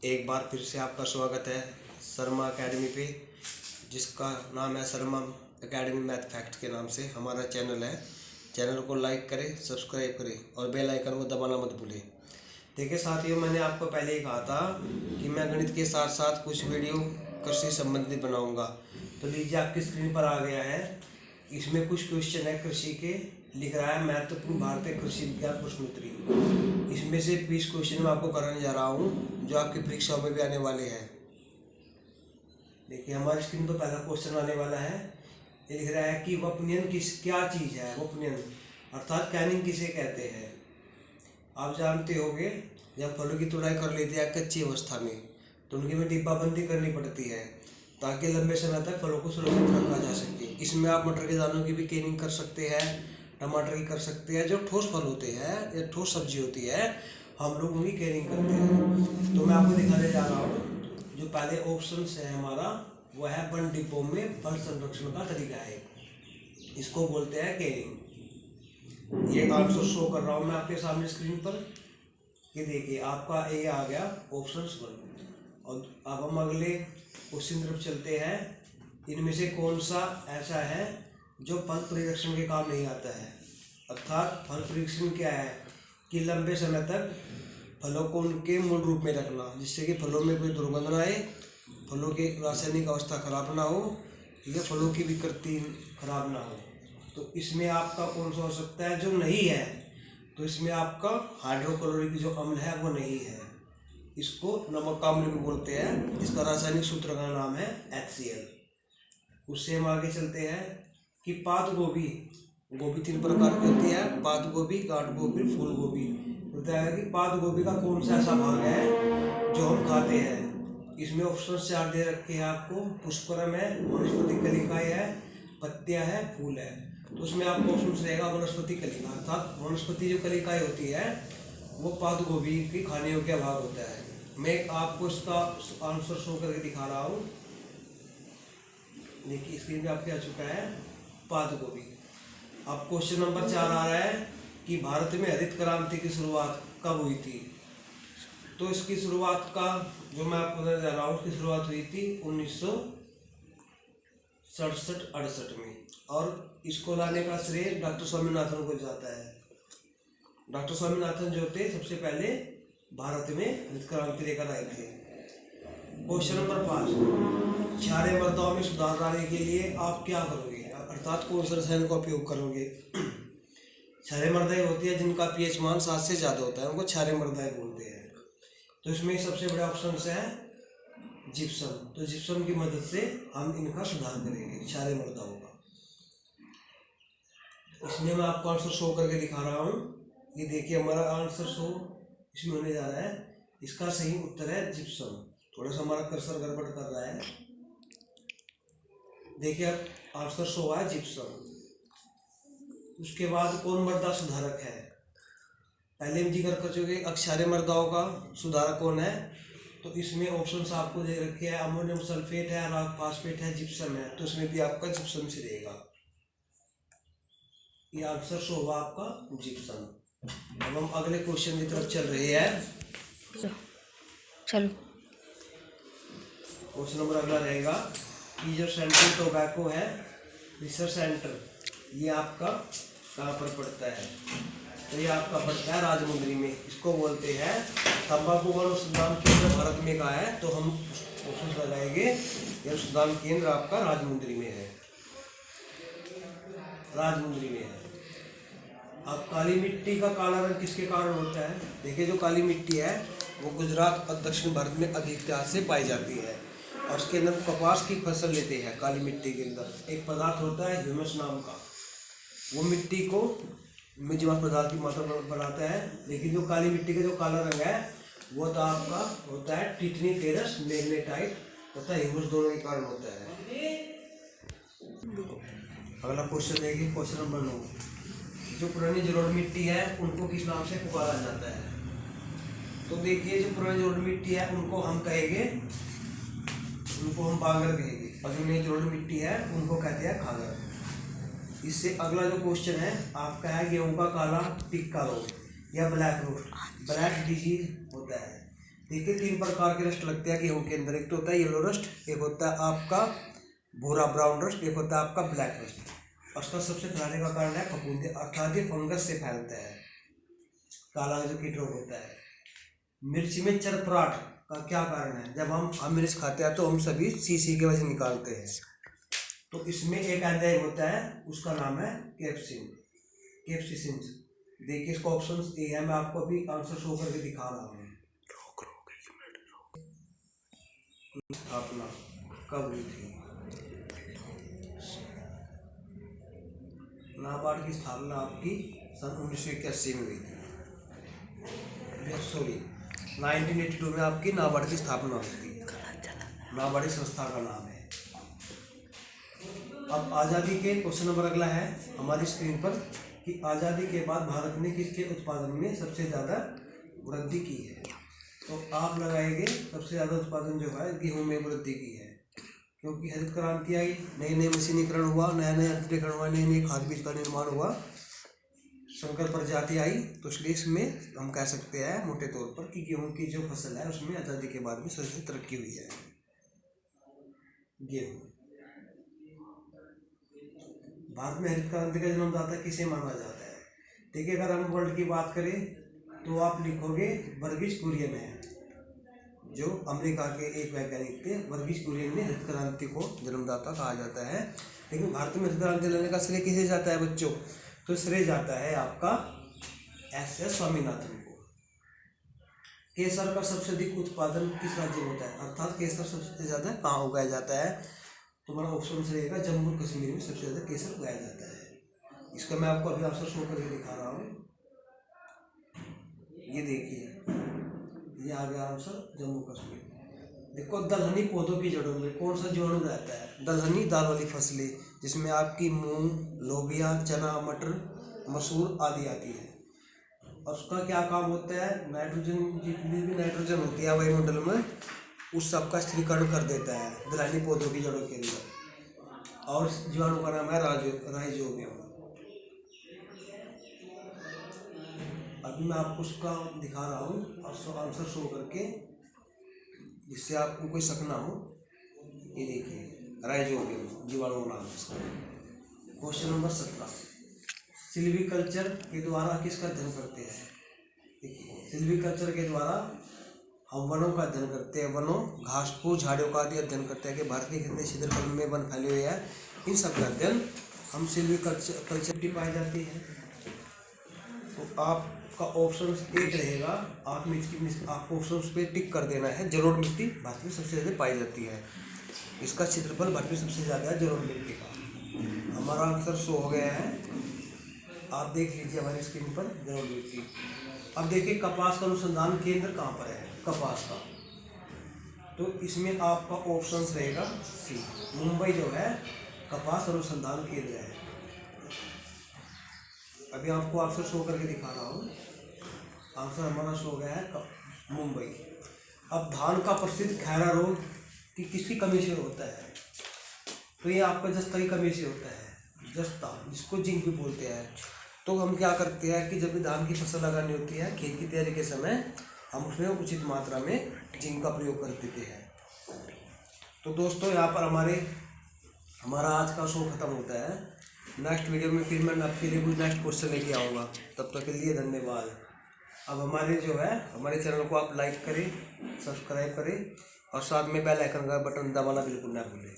एक बार फिर से आपका स्वागत है शर्मा एकेडमी पे, जिसका नाम है शर्मा एकेडमी मैथ फैक्ट के नाम से हमारा चैनल है। चैनल को लाइक करें, सब्सक्राइब करें और बेल आइकन को दबाना मत भूलें। देखिए साथियों, मैंने आपको पहले ही कहा था कि मैं गणित के साथ साथ कुछ वीडियो कृषि संबंधित बनाऊंगा। तो लीजिए, आपकी स्क्रीन पर आ गया है। इसमें कुछ क्वेश्चन है कृषि के, लिख रहा है महत्वपूर्ण भारतीय कृषि विज्ञान प्रश्नोत्तरी। इसमें से 20 क्वेश्चन मैं आपको कराने जा रहा हूँ जो आपकी परीक्षाओं में भी आने वाले हैं। देखिए हमारी स्क्रीन पर पहला क्वेश्चन आने वाला है। ये लिख रहा है कि वपनियन क्या चीज़ है। वपनियन अर्थात कैनिंग किसे कहते हैं। आप जानते होंगे, जब फलों की तुड़ाई कर लेते हैं कच्ची अवस्था में तो उनकी में डिब्बाबंदी करनी पड़ती है ताकि लंबे समय तक फलों को सुरक्षित रखा जा सके। इसमें आप मटर के दानों की भी कैनिंग कर सकते हैं, टमाटर की कर सकते हैं। जो ठोस फल होते हैं या ठोस सब्जी होती है, हम लोग उनकी कैनिंग करते हैं। तो मैं आपको दिखाने जा रहा हूँ। जो पहले ऑप्शन है हमारा, वह है बंद डिब्बों में फल संरक्षण का तरीका है। इसको बोलते हैं कैनिंग। ये आंसर शो कर रहा हूँ मैं आपके सामने स्क्रीन पर। ये देखिए, आपका ए आ गया ऑप्शन 1। और अब हम अगले क्वेश्चन तरफ चलते हैं। इनमें से कौन सा ऐसा है जो फल परिरक्षण के काम नहीं आता है। अर्थात फल परिरक्षण क्या है कि लंबे समय तक फलों को उनके मूल रूप में रखना, जिससे कि फलों में कोई दुर्गंध ना आए, फलों की रासायनिक अवस्था खराब ना हो या फलों की विकृति खराब ना हो। तो इसमें आपका कौन सा हो सकता है जो नहीं है। तो इसमें आपका हाइड्रोक्लोरिक जो अम्ल है वो नहीं है। इसको नमक अम्ल भी बोलते हैं। इसका रासायनिक सूत्र का नाम है HCl। उससे हम आगे चलते हैं कि पात गोभी 3 प्रकार की होती है। पात गोभी, गांठ गोभी, फूल गोभी। बताया कि पात गोभी का कौन सा ऐसा भाग है जो हम खाते हैं। इसमें ऑप्शन 4 दे रखे हैं आपको। पुष्परम है, वनस्पति कलिकाएं है, पत्तियां है, फूल है। तो उसमें आपको ऑप्शन रहेगा वनस्पति कलिका। अर्थात वनस्पति जो कलिकाएं होती है वो पात गोभी की खाने योग्य भाग होता है। मैं आपको इसका आंसर शो करके दिखा रहा हूँ। देखिए स्क्रीन पे आपके आ चुका है पात गोभी। अब क्वेश्चन नंबर 4 आ रहा है कि भारत में हरित क्रांति की शुरुआत कब हुई थी। तो इसकी शुरुआत का जो मैं आपको बताने जा रहा हूँ, उसकी शुरुआत हुई थी 1967-68 में। और इसको लाने का श्रेय डॉक्टर स्वामीनाथन को जाता है। डॉक्टर स्वामीनाथन जो थे सबसे पहले भारत में हरित क्रांति लेकर आए थे। क्वेश्चन नंबर 5, क्षारीय मृदाओं में सुधार लाने के लिए आप क्या करोगे। अर्थात कौन सा रसायन का उपयोग करोगे। क्षारीय मृदाएं होती है जिनका pH मान 7 से ज़्यादा होता है, उनको क्षारीय मृदाएं बोलते हैं। तो इसमें सबसे बड़ा ऑप्शन है जिप्सम। तो जिप्सम की मदद से हम इनका सुधार करेंगे, क्षारीय मृदाओं का। इसमें मैं आपको आंसर शो करके दिखा रहा हूँ। ये देखिए हमारा आंसर शो इसमें होने जा रहा है। इसका सही उत्तर है जिप्सम। थोड़ा सा हमारा कर्सर गड़बड़ कर रहा है। देखिए आंसर शो है जिप्सम। उसके बाद कौन मृदा सुधारक है। पहले हम जिक्र कर चुके क्षारीय मृदाओं का सुधारक कौन है। तो इसमें ऑप्शंस आपको दे रखे हैं। अमोनियम सल्फेट है, रॉक फास्फेट है, जिप्सम है। तो इसमें भी आपका जिप्सम से रहेगा। ये आंसर शो होगा आपका जिप्सम। अब हम अगले क्वेश्चन की तरफ चल रहे हैं। चलो क्वेश्चन नंबर अगला रहेगा कि जो सेंट्रल टोबैको है रिसर्च सेंटर, ये आपका कहाँ पर पड़ता है। तो ये आपका पड़ता है राजमुंद्री में। इसको बोलते हैं तंबाकू अनुसंधान केंद्र भारत में का है। तो हम ऑप्शन लगाएंगे, ये अनुसंधान केंद्र आपका राजमुंद्री में है। राजमुंद्री में है। अब काली मिट्टी का काला रंग किसके कारण होता है। देखिए जो काली मिट्टी है वो गुजरात और दक्षिण भारत में अधिकता से पाई जाती है। और उसके अंदर कपास की फसल लेते हैं। काली मिट्टी के अंदर एक पदार्थ होता है ह्यूमस नाम का, वो मिट्टी को में जीवाश्म पदार्थ की मात्रा बढ़ाता है। लेकिन जो काली मिट्टी का जो काला रंग है वो तो आपका होता है टिटनी टेरस मैग्नेटाइट तथा ह्यूमस दोनों के कारण होता है। अगला क्वेश्चन है क्वेश्चन नंबर 9, जो पुरानी जलोढ़ मिट्टी है उनको किस नाम से पुकारा जाता है। तो देखिए जो पुरानी जलोढ़ मिट्टी है उनको हम कहेंगे, उनको हम बागर कहेंगे। और जो नई जलोढ़ मिट्टी है उनको कहते हैं खागर। इससे अगला जो क्वेश्चन है आपका है गेहूं का काला टिक्का रोग या ब्लैक रोस्ट, ब्लैक डिजीज होता है। देखिए 3 प्रकार के रस्ट लगते हैं गेहूं के अंदर। एक तो होता है येलो रस्ट, एक होता है आपका भूरा ब्राउन रस्ट, एक होता है आपका ब्लैक रस्ट। उसका सबसे फैलने का कारण है फफूंदी, अर्थात ये फंगस से फैलता है, काला जो कीट रोग होता है। मिर्च में चरपराट का क्या कारण है? जब हम मिर्च खाते हैं तो हम सभी सीसी के वजह निकालते हैं, तो इसमें एक एंजाइम होता है, उसका नाम है कैप्सिसिन। देखिए इसका ऑप्शन ए है, मैं आपको अभी आंसर शो करके दिखा रहा हूँ। स्थापना कब हुई थी? नाबार्ड की स्थापना आपकी सन 1981 में हुई थी। सॉरी 1982 में आपकी नाबार्ड की स्थापना हुई थी। नाबार्ड संस्था का नाम है। अब आज़ादी के क्वेश्चन नंबर अगला है हमारी स्क्रीन पर कि आज़ादी के बाद भारत ने किसके उत्पादन में सबसे ज़्यादा वृद्धि की है? तो आप लगाएंगे सबसे ज़्यादा उत्पादन जो है गेहूं में वृद्धि की है, क्योंकि हरित क्रांति आई, नए नए मशीनीकरण हुआ, नया नया यांत्रिकरण हुआ, नए नए खाद बीज का निर्माण हुआ, संकर प्रजाति आई। तो इसलिए इसमें हम कह सकते हैं मोटे तौर पर कि गेहूं की जो फसल है उसमें आज़ादी के बाद में सबसे तरक्की हुई है। गेहूं भारत में हरित क्रांति का जन्मदाता किसे माना जाता है? देखिए अगर हम वर्ल्ड की बात करें तो आप लिखोगे वर्गीज कुरियन है, जो अमेरिका के एक वैज्ञानिक थे। वर्गीज कुरियन ने हरित क्रांति को जन्मदाता कहा जाता है। लेकिन भारत में हरित क्रांति लाने का श्रेय किसे जाता है बच्चों? तो श्रेय जाता है आपका एस स्वामीनाथन को। केसर का सबसे अधिक उत्पादन किस राज्य में होता है? अर्थात केसर सबसे ज़्यादा कहाँ उगाया जाता है? तुम्हारा ऑप्शन रहेगा जम्मू कश्मीर में सबसे ज़्यादा केसर उगाया जाता है। इसका मैं आपको अभी आंसर शो करके दिखा रहा हूँ। ये देखिए ये आ गया आंसर जम्मू कश्मीर। देखो दलहनी पौधों की जड़ों में कौन सा जीवाणु रहता है? दलहनी दाल वाली फसलें जिसमें आपकी मूंग, लोबिया, चना, मटर, मसूर आदि आती है। और उसका क्या काम होता है? नाइट्रोजन, जितनी भी नाइट्रोजन होती है वायुमंडल में उस सब का स्थिरीकरण कर देता है दलहनी पौधों की जड़ों के अंदर। और जीवाणु का नाम है राइजोबियम। अभी मैं आपको उसका दिखा रहा हूँ आंसर शो करके, जिससे आपको कोई शक ना हो। ये देखिए राइजोबियम जीवाणु नाम है इसका। क्वेश्चन नंबर 17, सिल्वीकल्चर के द्वारा किसका अध्ययन करते हैं? देखिए सिल्वीकल्चर के द्वारा हम वनों का अध्ययन करते हैं, वनों, घास फूस, झाड़ियों का आदि अध्ययन करते हैं कि भारत के कितने क्षेत्रफल में वन फैले हुए हैं। इन सब का अध्ययन हम सिल्वीकल्चर की पाई जाती है। तो आपका ऑप्शन एक रहेगा, आपको ऑप्शन पे टिक कर देना है। जलोढ़ मिट्टी भारत में सबसे ज़्यादा पाई जाती है। इसका क्षेत्रफल भारत में सबसे ज़्यादा है जलोढ़ मिट्टी का। हमारा आंसर शो हो गया है, आप देख लीजिए हमारी स्क्रीन पर जलोढ़ मिट्टी। अब देखिए कपास का अनुसंधान केंद्र कहाँ पर है? कपास का, तो इसमें आपका ऑप्शन रहेगा सी, मुंबई जो है कपास अनुसंधान केंद्र है। अभी आपको आंसर शो करके दिखा रहा हूँ। आंसर हमारा शो गया है मुंबई। अब धान का प्रसिद्ध खैरा रोग कि किसकी कमी से होता है? तो ये आपका जस्ता की कमी से होता है, जस्ता जिसको जिंक भी बोलते हैं। तो हम क्या करते हैं कि जब भी धान की फसल लगानी होती है खेत की तैयारी के समय हम उसमें उचित मात्रा में जिंक का प्रयोग कर देते हैं। तो दोस्तों यहाँ पर हमारा आज का शो खत्म होता है। नेक्स्ट वीडियो में फिर मैं आपके लिए कोई नेक्स्ट क्वेश्चन लेके आऊँगा। तब तक के लिए धन्यवाद। अब हमारे चैनल को आप लाइक करें, सब्सक्राइब करें और साथ में बेल आइकन का बटन दबाना बिल्कुल ना भूलें।